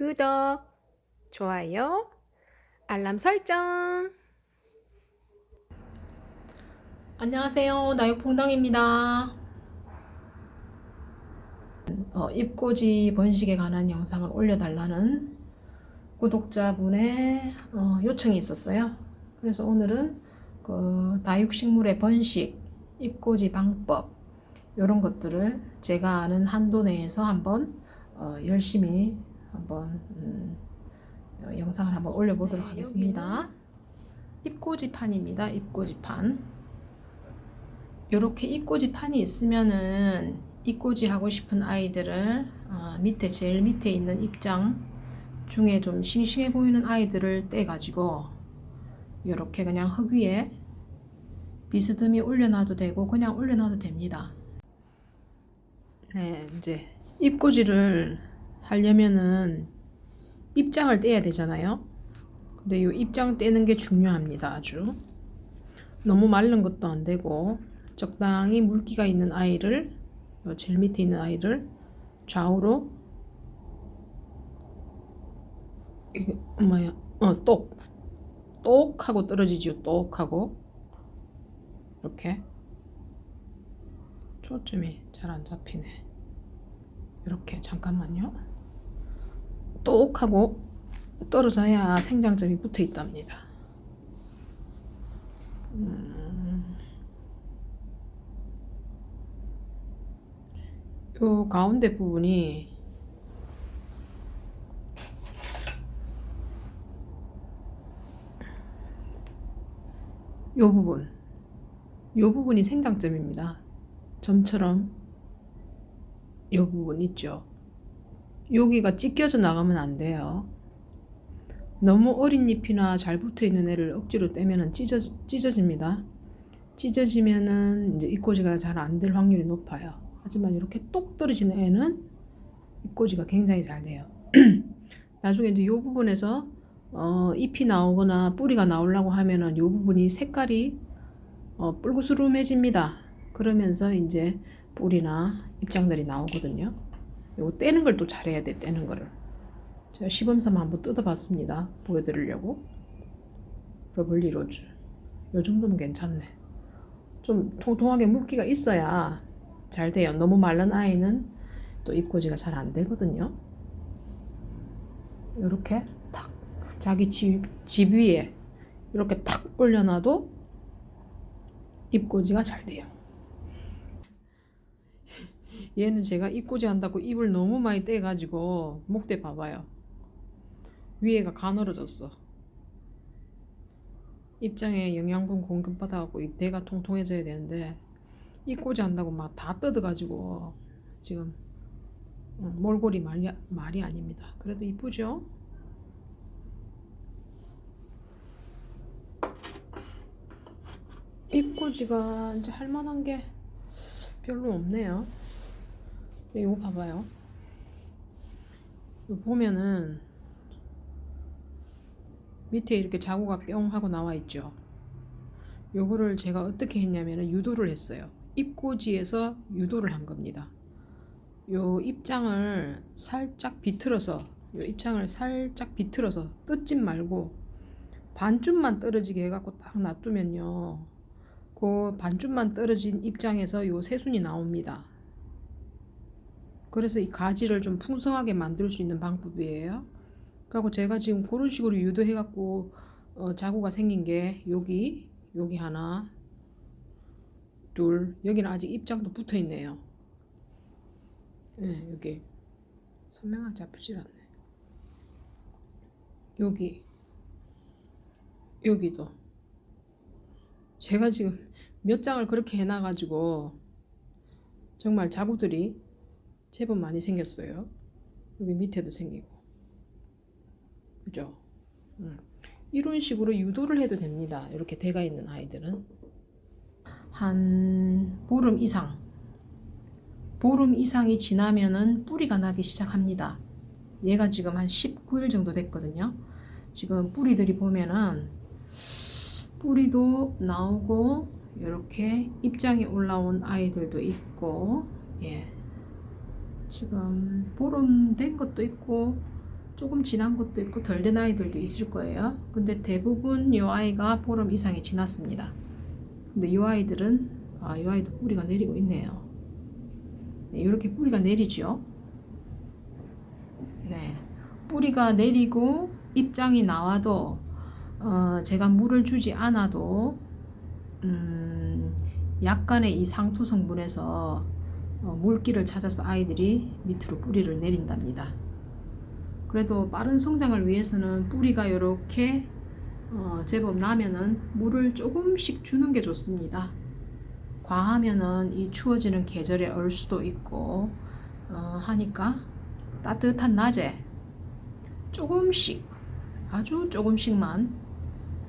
구독, 좋아요, 알람 설정. 안녕하세요. 나육퐁당입니다. 입꼬지 번식에 관한 영상을 올려달라는 구독자분의 요청이 있었어요. 그래서 오늘은 그 다육식물의 번식, 입꼬지 방법 이런 것들을 제가 아는 한도 내에서 한번 열심히 한번 영상을 한번 올려보도록 하겠습니다. 입꼬지판입니다. 입꼬지판. 이렇게 입꼬지판이 있으면은 입꼬지 하고 싶은 아이들을 밑에 제일 밑에 있는 입장 중에 좀 싱싱해 보이는 아이들을 떼가지고 이렇게 그냥 흙 위에 비스듬히 올려놔도 되고 그냥 올려놔도 됩니다. 네, 이제 입꼬지를 하려면은 입장을 떼야 되잖아요. 근데 이 입장 떼는 게 중요합니다. 아주 너무 마른 것도 안 되고 적당히 물기가 있는 아이를 제일 밑에 있는 아이를 좌우로 이게 뭐야? 똑 하고 떨어지지요. 똑 하고 이렇게 초점이 잘 안 잡히네. 이렇게 잠깐만요. 똑 하고 떨어져야 생장점이 붙어 있답니다. 요 가운데 부분이 요 부분이 생장점입니다. 점처럼 요 부분 있죠. 여기가 찢겨져 나가면 안 돼요. 너무 어린 잎이나 잘 붙어 있는 애를 억지로 떼면은 찢어집니다. 찢어지면은 이제 입꼬지가 잘 안 될 확률이 높아요. 하지만 이렇게 똑 떨어지는 애는 입꼬지가 굉장히 잘 돼요. 나중에 이제 이 부분에서 잎이 나오거나 뿌리가 나오려고 하면은 이 부분이 색깔이 뿔구스름해집니다. 그러면서 이제 뿌리나 잎장들이 나오거든요. 이거 떼는 걸 또 잘해야 돼. 떼는 거를 제가 시범삼아 한번 뜯어봤습니다. 보여드리려고. 러블리 로즈 요 정도면 괜찮네. 좀 통통하게 물기가 있어야 잘 돼요. 너무 마른 아이는 또 입꼬지가 잘 안 되거든요. 이렇게 탁 자기 집 위에 이렇게 탁 올려놔도 입꼬지가 잘 돼요. 얘는 제가 입꼬지 한다고 잎을 너무 많이 떼가지고 목대 봐봐요. 위에가 가늘어졌어. 입장에 영양분 공급 받아갖고 이 대가 통통해져야 되는데 입꼬지 한다고 막 다 뜯어가지고 지금 몰골이 말이 아닙니다. 그래도 이쁘죠? 입꼬지가 이제 할만한 게 별로 없네요. 근데 이거 봐봐요. 이거 보면은 밑에 이렇게 자구가 뿅 하고 나와 있죠. 요거를 제가 어떻게 했냐면은 유도를 했어요. 입꼬지에서 유도를 한 겁니다. 요 입장을 살짝 비틀어서 뜯지 말고 반쯤만 떨어지게 해갖고 딱 놔두면요. 그 반쯤만 떨어진 입장에서 요 새순이 나옵니다. 그래서 이 가지를 좀 풍성하게 만들 수 있는 방법이에요. 그리고 제가 지금 그런 식으로 유도해갖고 자구가 생긴 게 여기 하나, 둘, 여기는 아직 입장도 붙어 있네요. 네, 여기 선명하게 잡히질 않네. 여기도 제가 지금 몇 장을 그렇게 해놔가지고 정말 자구들이 제법 많이 생겼어요. 여기 밑에도 생기고, 그죠? 이런 식으로 유도를 해도 됩니다. 이렇게 대가 있는 아이들은 한 보름 이상이 지나면은 뿌리가 나기 시작합니다. 얘가 지금 한 19일 정도 됐거든요. 지금 뿌리들이 보면은 뿌리도 나오고 이렇게 입장이 올라온 아이들도 있고, 예, 지금 보름 된 것도 있고 조금 진한 것도 있고 덜 된 아이들도 있을 거예요. 근데 대부분 이 아이가 보름 이상이 지났습니다. 근데 이 아이들은 이 아이도 뿌리가 내리고 있네요. 네, 이렇게 뿌리가 내리죠. 네, 뿌리가 내리고 입장이 나와도 제가 물을 주지 않아도 약간의 이 상토 성분에서 물기를 찾아서 아이들이 밑으로 뿌리를 내린답니다. 그래도 빠른 성장을 위해서는 뿌리가 이렇게 제법 나면은 물을 조금씩 주는 게 좋습니다. 과하면은 이 추워지는 계절에 얼 수도 있고 하니까 따뜻한 낮에 조금씩, 아주 조금씩만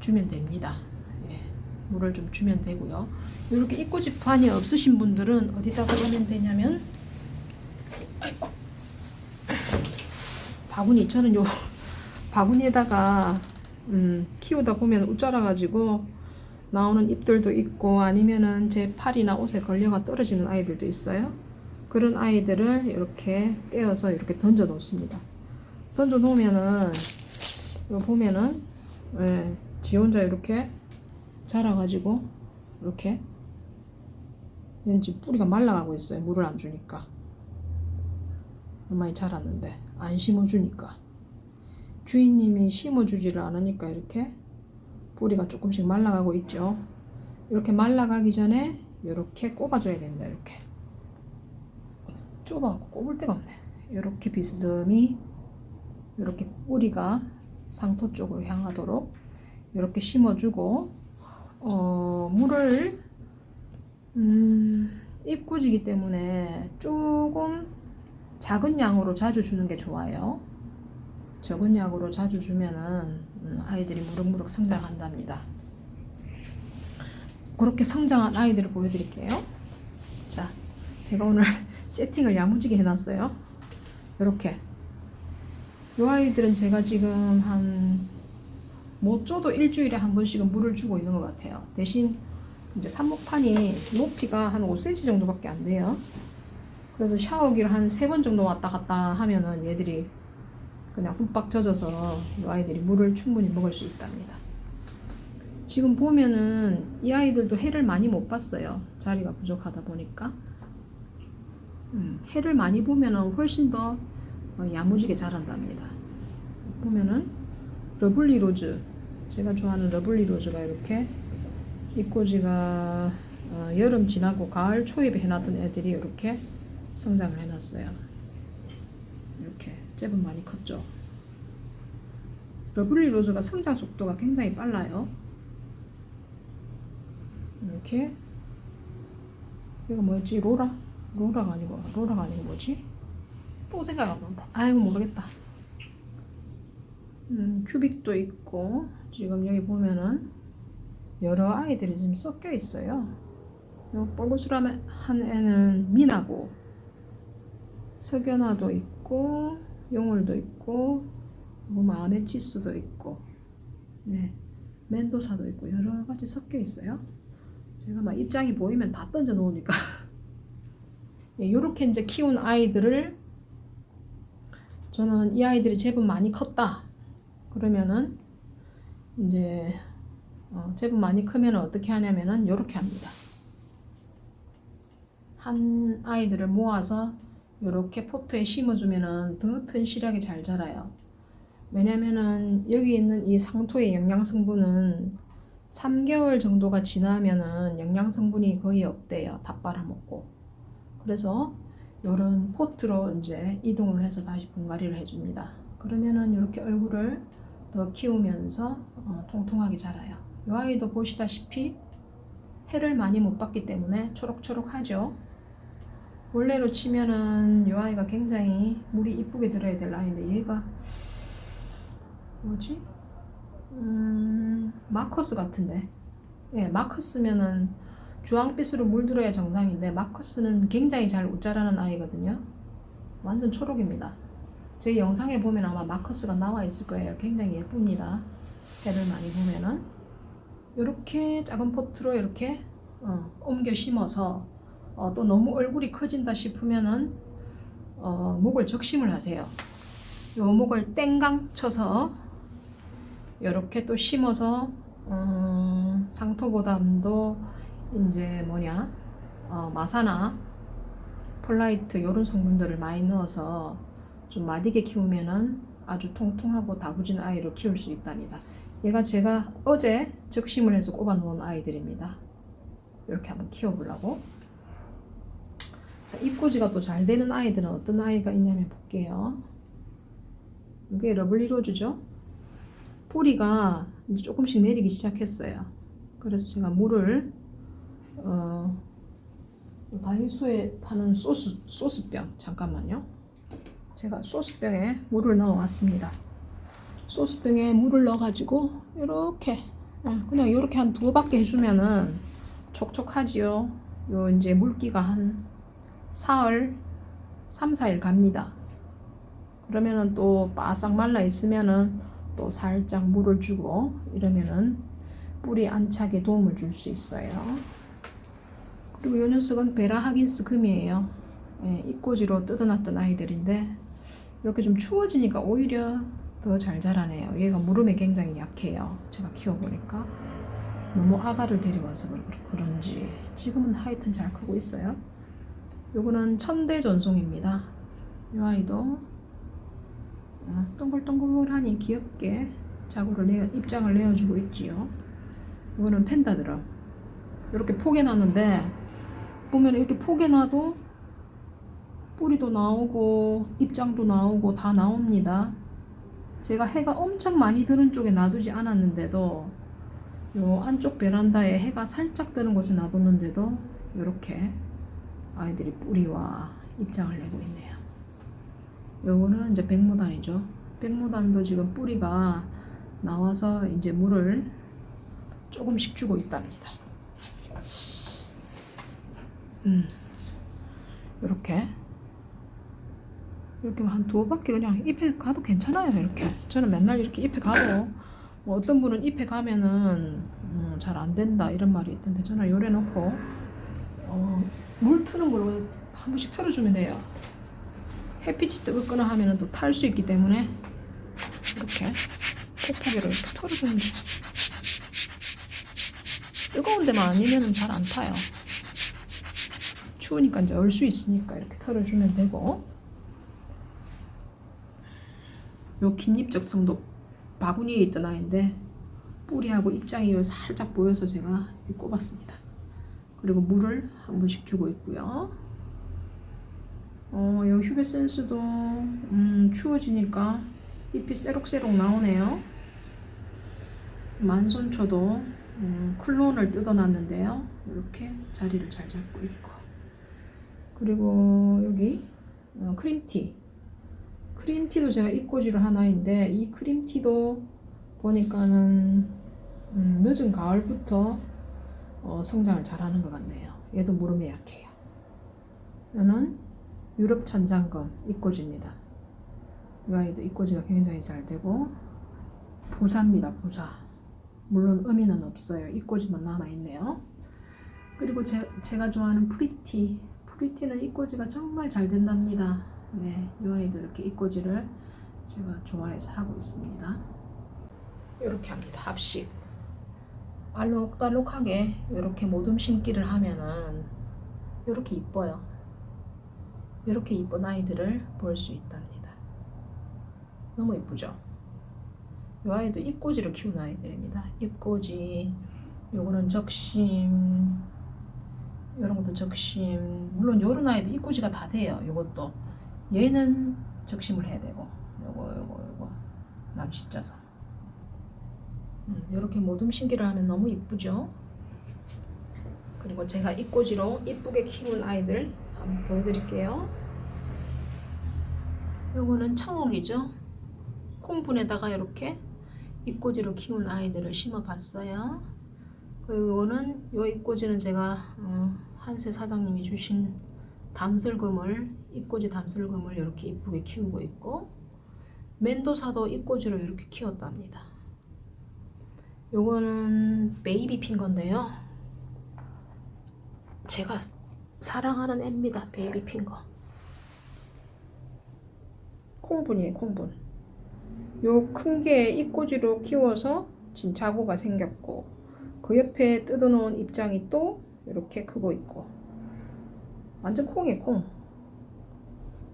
주면 됩니다. 예, 물을 좀 주면 되고요. 이렇게 입고지판이 없으신 분들은 어디다가 하면 되냐면, 아이고, 바구니, 저는 요 바구니에다가 키우다 보면 웃자라 가지고 나오는 잎들도 있고, 아니면은 제 팔이나 옷에 걸려가 떨어지는 아이들도 있어요. 그런 아이들을 이렇게 떼어서 이렇게 던져 놓습니다. 던져 놓으면은 이거 보면은 지 혼자 이렇게 자라가지고 이렇게 왠지 뿌리가 말라가고 있어요. 물을 안 주니까. 많이 자랐는데 안 심어주니까, 주인님이 심어주지를 않으니까 이렇게 뿌리가 조금씩 말라가고 있죠. 이렇게 말라가기 전에 이렇게 꼽아줘야 됩니다. 이렇게 좁아갖고 꼽을 데가 없네. 이렇게 비스듬히 이렇게 뿌리가 상토 쪽으로 향하도록 이렇게 심어주고, 물을 입구지기 때문에 조금 작은 양으로 자주 주는 게 좋아요. 적은 양으로 자주 주면은 아이들이 무럭무럭 성장한답니다. 그렇게 성장한 아이들을 보여드릴게요. 자, 제가 오늘 세팅을 야무지게 해놨어요. 이렇게 이 아이들은 제가 지금 못 줘도 일주일에 한 번씩은 물을 주고 있는 것 같아요. 대신 이제 삽목판이 높이가 한 5cm 정도밖에 안 돼요. 그래서 샤워기를 한 3번 정도 왔다 갔다 하면은 얘들이 그냥 흠뻑 젖어서 이 아이들이 물을 충분히 먹을 수 있답니다. 지금 보면은 이 아이들도 해를 많이 못 봤어요. 자리가 부족하다 보니까. 해를 많이 보면은 훨씬 더 야무지게 자란답니다. 보면은 러블리 로즈, 제가 좋아하는 러블리 로즈가 이렇게 잎꽂이가 여름 지나고 가을 초입에 해놨던 애들이 이렇게 성장을 해놨어요. 이렇게 제법 많이 컸죠. 러블리 로즈가 성장 속도가 굉장히 빨라요. 이렇게, 이거 뭐였지? 로라가 아니고 뭐지? 또 생각 안 난다. 아이고 모르겠다. 큐빅도 있고, 지금 여기 보면은 여러 아이들이 지금 섞여 있어요. 요 뻘구슬한 애는 미나고, 석연화도 있고, 용월도 있고, 뭐 아메치스도 있고, 네, 멘도사도 있고 여러 가지 섞여 있어요. 제가 막 입장이 보이면 다 던져 놓으니까. 예, 요렇게 이제 키운 아이들을, 저는 이 아이들이 제법 많이 컸다 그러면은 이제 제법 많이 크면 어떻게 하냐면은 요렇게 합니다. 한 아이들을 모아서 요렇게 포트에 심어주면은 더 튼실하게 잘 자라요. 왜냐면은 여기 있는 이 상토의 영양 성분은 3개월 정도가 지나면은 영양 성분이 거의 없대요. 다 빨아먹고. 그래서 요런 포트로 이제 이동을 해서 다시 분갈이를 해줍니다. 그러면은 이렇게 얼굴을 더 키우면서 통통하게 자라요. 이 아이도 보시다시피 해를 많이 못 받기 때문에 초록초록하죠. 원래로 치면은 이 아이가 굉장히 물이 이쁘게 들어야 될 아이인데, 얘가 뭐지? 마커스 같은데. 예, 마커스면은 주황빛으로 물들어야 정상인데, 마커스는 굉장히 잘 못 자라는 아이거든요. 완전 초록입니다. 제 영상에 보면 아마 마커스가 나와 있을 거예요. 굉장히 예쁩니다. 해를 많이 보면은 이렇게 작은 포트로 이렇게 옮겨 심어서 또 너무 얼굴이 커진다 싶으면은 목을 적심을 하세요. 묘목을 땡강 쳐서 이렇게 또 심어서 상토보담도 이제 마사나 폴라이트 이런 성분들을 많이 넣어서 좀 마디게 키우면은 아주 통통하고 다부진 아이를 키울 수 있답니다. 얘가 제가 어제 적심을 해서 꼽아 놓은 아이들입니다. 이렇게 한번 키워보려고. 자, 잎꽂이가 또 잘 되는 아이들은 어떤 아이가 있냐면 볼게요. 이게 러블리 로즈죠. 뿌리가 이제 조금씩 내리기 시작했어요. 그래서 제가 물을 다이소에 파는 소스병, 잠깐만요. 제가 소스병에 물을 넣어 왔습니다. 소스병에 물을 넣어 가지고 이렇게 그냥 이렇게 한 2바퀴 해주면은 촉촉하지요. 요 이제 물기가 한 사흘 3, 4일 갑니다. 그러면은 또 바싹 말라 있으면은 또 살짝 물을 주고 이러면은 뿌리 안착에 도움을 줄 수 있어요. 그리고 이 녀석은 베라 하긴스 금이에요. 예, 잎꽂이로 뜯어놨던 아이들인데 이렇게 좀 추워지니까 오히려 더 잘 자라네요. 얘가 무름에 굉장히 약해요. 제가 키워보니까 너무 아가를 데려와서 그런지 지금은 하여튼 잘 크고 있어요. 요거는 천대 전송입니다. 이 아이도 동글동글하니 귀엽게 입장을 내어주고 있지요. 이거는 펜다드럼. 이렇게 포개 놨는데 보면 이렇게 포개 놔도 뿌리도 나오고 입장도 나오고 다 나옵니다. 제가 해가 엄청 많이 드는 쪽에 놔두지 않았는데도 요 안쪽 베란다에 해가 살짝 드는 곳에 놔뒀는데도 이렇게 아이들이 뿌리와 입장을 내고 있네요. 요거는 이제 백무단이죠. 백무단도 지금 뿌리가 나와서 이제 물을 조금씩 주고 있답니다. 이렇게 한 2바퀴 그냥 잎에 가도 괜찮아요. 이렇게 저는 맨날 이렇게 잎에 가도 뭐 어떤 분은 잎에 가면은 잘 안 된다 이런 말이 있던데 저는 요래 놓고 물 트는 걸로 한 번씩 틀어주면 돼요. 햇빛이 뜨겁거나 하면은 또 탈 수 있기 때문에 이렇게 팩파기로 이렇게 털어주면 돼요. 뜨거운 데만 아니면은 잘 안 타요. 추우니까 이제 얼 수 있으니까 이렇게 털어주면 되고. 요 긴잎 적성도 바구니에 있던 아이인데 뿌리하고 입장이 살짝 보여서 제가 꼽았습니다. 그리고 물을 한 번씩 주고 있고요. 요 휴베센스도 추워지니까 잎이 새록새록 나오네요. 만손초도 클론을 뜯어놨는데요. 이렇게 자리를 잘 잡고 있고. 그리고 여기 크림티도 제가 잎꽂이를 한 아이인데 이 크림티도 보니까는 늦은 가을부터 성장을 잘하는 것 같네요. 얘도 무름에 약해요. 얘는 유럽 천장금 잎꽂이입니다. 이 아이도 잎꽂이가 굉장히 잘 되고 부사입니다. 부사. 물론 의미는 없어요. 잎꽂이만 남아있네요. 그리고 제가 좋아하는 프리티는 잎꽂이가 정말 잘 된답니다. 네, 이 아이도 이렇게 잎꽂이를 제가 좋아해서 하고 있습니다. 이렇게 합니다. 합식. 알록달록하게 이렇게 모둠 심기를 하면은 이렇게 이뻐요. 이렇게 이쁜 아이들을 볼 수 있답니다. 너무 이쁘죠? 이 아이도 잎꽂이로 키운 아이들입니다. 잎꽂이, 요거는 적심, 이런 것도 적심. 물론 요런 아이도 잎꽂이가 다 돼요. 요것도 얘는 적심을 해야 되고, 요거 남십자성. 이렇게 모둠 심기를 하면 너무 이쁘죠? 그리고 제가 잎꽂이로 이쁘게 키운 아이들 한번 보여드릴게요. 요거는 청옥이죠. 콩분에다가 이렇게 잎꽂이로 키운 아이들을 심어봤어요. 그리고 이거는 요 잎꽂이는 제가 한세 사장님이 주신 잎꽂이 담설금을 이렇게 이쁘게 키우고 있고, 멘도사도 잎꽂이로 이렇게 키웠답니다. 요거는 베이비 핑거인데요. 제가 사랑하는 애입니다. 베이비 핑거. 콩분이에요, 콩분. 요 큰 게 입꼬지로 키워서 지금 자구가 생겼고, 그 옆에 뜯어놓은 입장이 또 이렇게 크고 있고, 완전 콩이에요, 콩.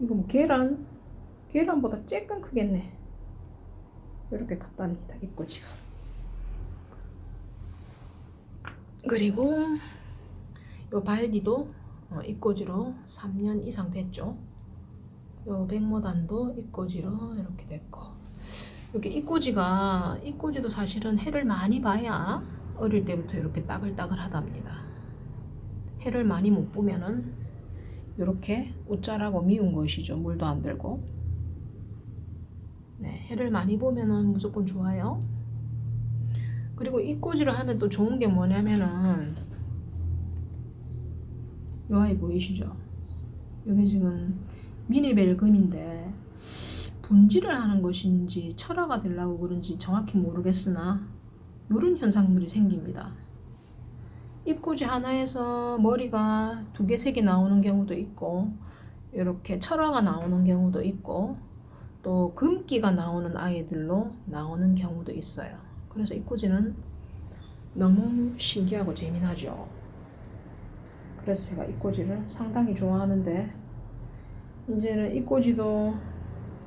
이거 뭐 계란보다 조금 크겠네. 이렇게 컸답니다, 입꼬지가. 그리고 요 발디도 입꼬지로 3년 이상 됐죠. 요 백모단도 입꼬지로 이렇게 됐고, 이렇게 입꼬지도 사실은 해를 많이 봐야 어릴 때부터 이렇게 따글따글 하답니다. 해를 많이 못 보면은 이렇게 웃자라고 미운 것이죠. 물도 안 들고. 네, 해를 많이 보면은 무조건 좋아요. 그리고 입꼬지를 하면 또 좋은 게 뭐냐면은, 요 아이 보이시죠? 여기 지금 미니벨금인데 분질을 하는 것인지 철화가 되려고 그런지 정확히 모르겠으나 이런 현상들이 생깁니다. 입꼬지 하나에서 머리가 2개, 3개 나오는 경우도 있고, 이렇게 철화가 나오는 경우도 있고, 또 금기가 나오는 아이들로 나오는 경우도 있어요. 그래서 입꼬지는 너무 신기하고 재미나죠. 그래서 제가 입꼬지를 상당히 좋아하는데, 이제는 입꼬지도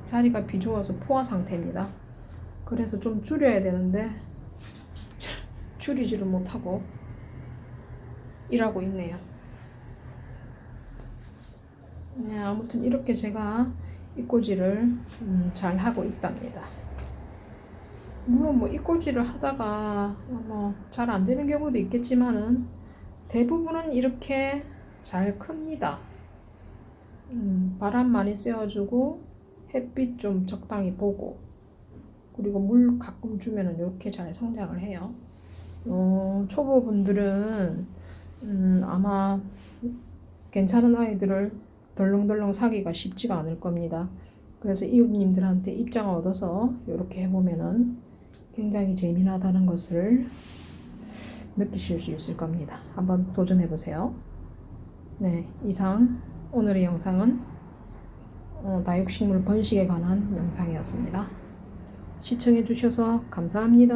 자리가 비좁아서 포화 상태입니다. 그래서 좀 줄여야 되는데 줄이지를 못하고 일하고 있네요. 네, 아무튼 이렇게 제가 입꼬지를 잘 하고 있답니다. 물론 뭐 입꼬지를 하다가 뭐 잘 안 되는 경우도 있겠지만은 대부분은 이렇게 잘 큽니다. 바람 많이 쐬어주고 햇빛 좀 적당히 보고, 그리고 물 가끔 주면은 이렇게 잘 성장을 해요. 초보분들은 아마 괜찮은 아이들을 덜렁덜렁 사기가 쉽지가 않을 겁니다. 그래서 이웃님들한테 입장을 얻어서 이렇게 해보면은 굉장히 재미나다는 것을 느끼실 수 있을 겁니다. 한번 도전해보세요. 네, 이상 오늘의 영상은 다육식물 번식에 관한 영상이었습니다. 시청해주셔서 감사합니다.